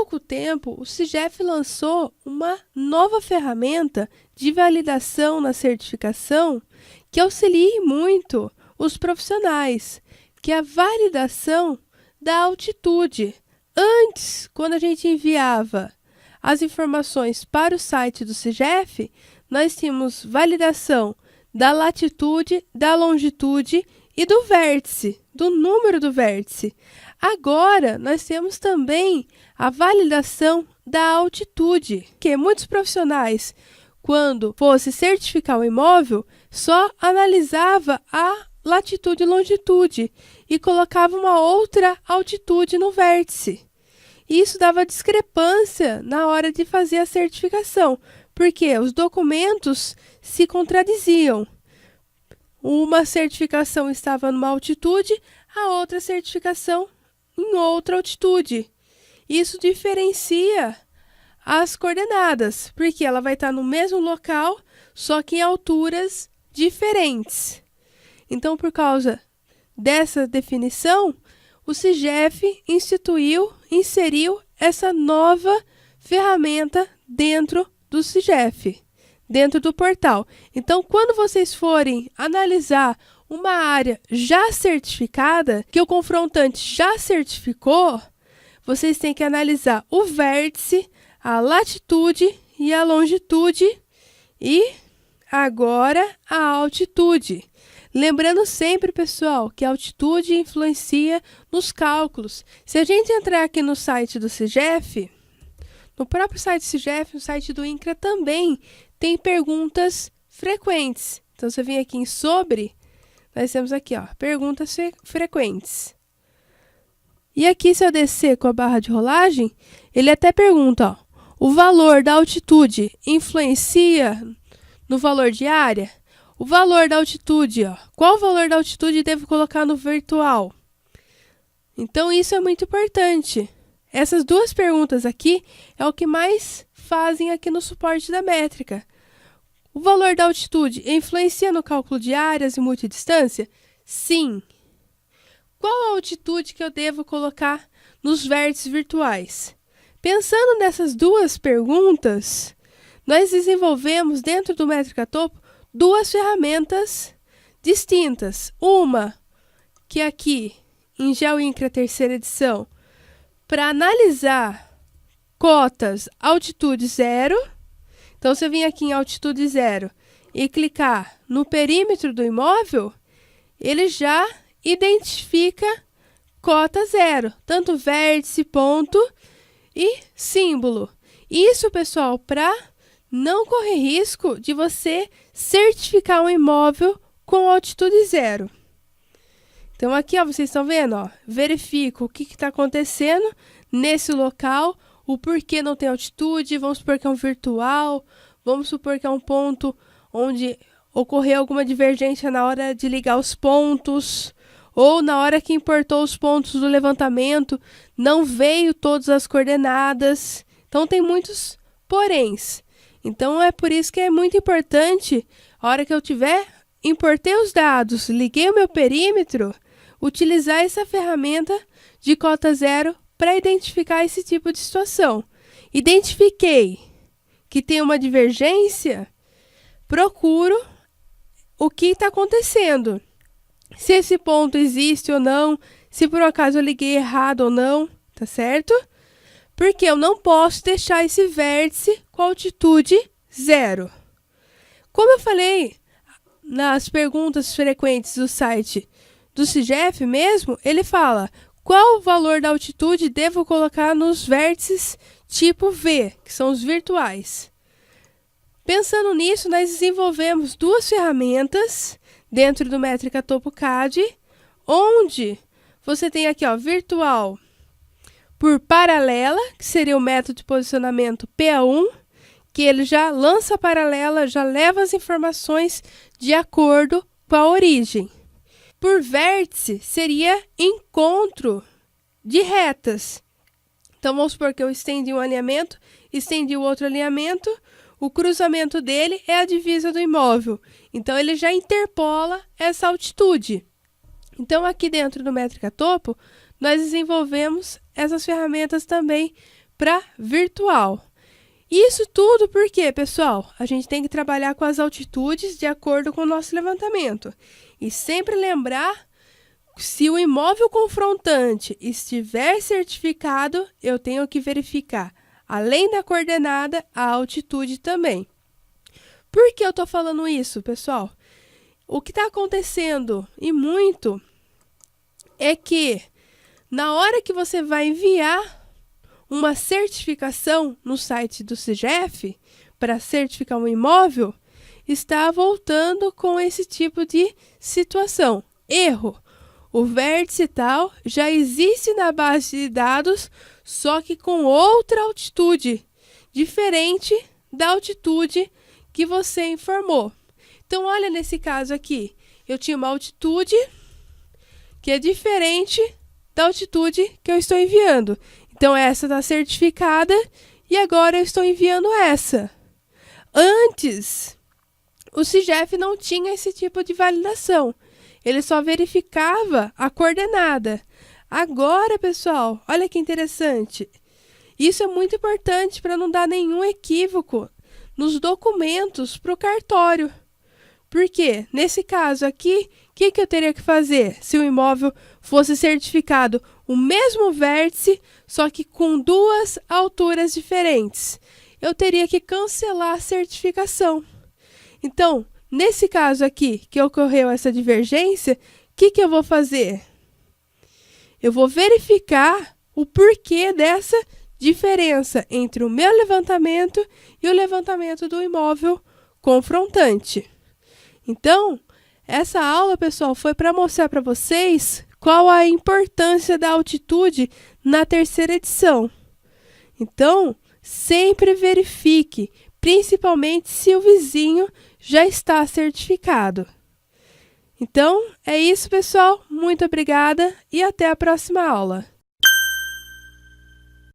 pouco tempo, o SIGEF lançou uma nova ferramenta de validação na certificação que auxilia muito os profissionais, que é a validação da altitude. Antes, quando a gente enviava as informações para o site do SIGEF, nós tínhamos validação da latitude, da longitude e do vértice, do número do vértice. Agora, nós temos também a validação da altitude, que muitos profissionais, quando fosse certificar o imóvel, só analisava a latitude e longitude e colocava uma outra altitude no vértice. Isso dava discrepância na hora de fazer a certificação, porque os documentos se contradiziam. Uma certificação estava numa altitude, a outra certificação em outra altitude. Isso diferencia as coordenadas, porque ela vai estar no mesmo local, só que em alturas diferentes. Então, por causa dessa definição, o SIGEF inseriu essa nova ferramenta dentro do SIGEF, dentro do portal. Então, quando vocês forem analisar uma área já certificada, que o confrontante já certificou, vocês têm que analisar o vértice, a latitude e a longitude e agora a altitude. Lembrando sempre, pessoal, que a altitude influencia nos cálculos. Se a gente entrar aqui no site do SIGEF, no próprio site do SIGEF, no site do INCRA também tem perguntas frequentes. Então, você vem aqui em sobre, nós temos aqui, ó, perguntas frequentes. E aqui, se eu descer com a barra de rolagem, ele até pergunta, ó, o valor da altitude influencia no valor de área? O valor da altitude, ó, qual o valor da altitude devo colocar no virtual? Então, isso é muito importante. Essas duas perguntas aqui é o que mais fazem aqui no suporte da métrica. O valor da altitude influencia no cálculo de áreas e multidistância? Sim. Qual a altitude que eu devo colocar nos vértices virtuais? Pensando nessas duas perguntas, nós desenvolvemos dentro do Métrica Topo duas ferramentas distintas. Uma, que é aqui em GeoINCRA terceira edição, para analisar cotas altitude zero. Então, se eu vim aqui em altitude zero e clicar no perímetro do imóvel, ele já identifica cota zero, tanto vértice, ponto e símbolo. Isso, pessoal, para não correr risco de você certificar um imóvel com altitude zero. Então, aqui, ó, vocês estão vendo, ó, verifico o que está acontecendo nesse local, o porquê não tem altitude, vamos supor que é um virtual, vamos supor que é um ponto onde ocorreu alguma divergência na hora de ligar os pontos, ou na hora que importou os pontos do levantamento, não veio todas as coordenadas. Então, tem muitos poréns. Então, é por isso que é muito importante, a hora que eu importei os dados, liguei o meu perímetro, utilizar essa ferramenta de cota zero para identificar esse tipo de situação. Identifiquei que tem uma divergência, procuro o que está acontecendo. Se esse ponto existe ou não, se por acaso eu liguei errado ou não, tá certo? Porque eu não posso deixar esse vértice com altitude zero. Como eu falei nas perguntas frequentes do site do SIGEF mesmo, ele fala qual o valor da altitude devo colocar nos vértices tipo V, que são os virtuais. Pensando nisso, nós desenvolvemos duas ferramentas dentro do Métrica Topo CAD, onde você tem aqui, ó, virtual por paralela, que seria o método de posicionamento PA1, que ele já lança a paralela, já leva as informações de acordo com a origem. Por vértice, seria encontro de retas. Então, vamos supor que eu estendi um alinhamento, estendi o outro alinhamento, o cruzamento dele é a divisa do imóvel. Então, ele já interpola essa altitude. Então, aqui dentro do Métrica Topo, nós desenvolvemos essas ferramentas também para virtual. Isso tudo porque, pessoal, a gente tem que trabalhar com as altitudes de acordo com o nosso levantamento. E sempre lembrar, se o imóvel confrontante estiver certificado, eu tenho que verificar, além da coordenada, a altitude também. Por que eu estou falando isso, pessoal? O que está acontecendo, e muito, é que na hora que você vai enviar uma certificação no site do CGF para certificar um imóvel, está voltando com esse tipo de situação. Erro. O vértice tal já existe na base de dados, só que com outra altitude, diferente da altitude que você informou. Então, olha nesse caso aqui, eu tinha uma altitude que é diferente da altitude que eu estou enviando. Então, essa está certificada e agora eu estou enviando essa. Antes, o CGF não tinha esse tipo de validação. Ele só verificava a coordenada. Agora, pessoal, olha que interessante. Isso é muito importante para não dar nenhum equívoco nos documentos para o cartório. Porque, nesse caso aqui, o que eu teria que fazer se o imóvel fosse certificado o mesmo vértice, só que com duas alturas diferentes? Eu teria que cancelar a certificação. Então, nesse caso aqui, que ocorreu essa divergência, o que eu vou fazer? Eu vou verificar o porquê dessa diferença entre o meu levantamento e o levantamento do imóvel confrontante. Então, essa aula, pessoal, foi para mostrar para vocês qual a importância da altitude na terceira edição. Então, sempre verifique, principalmente se o vizinho já está certificado. Então, é isso, pessoal. Muito obrigada e até a próxima aula.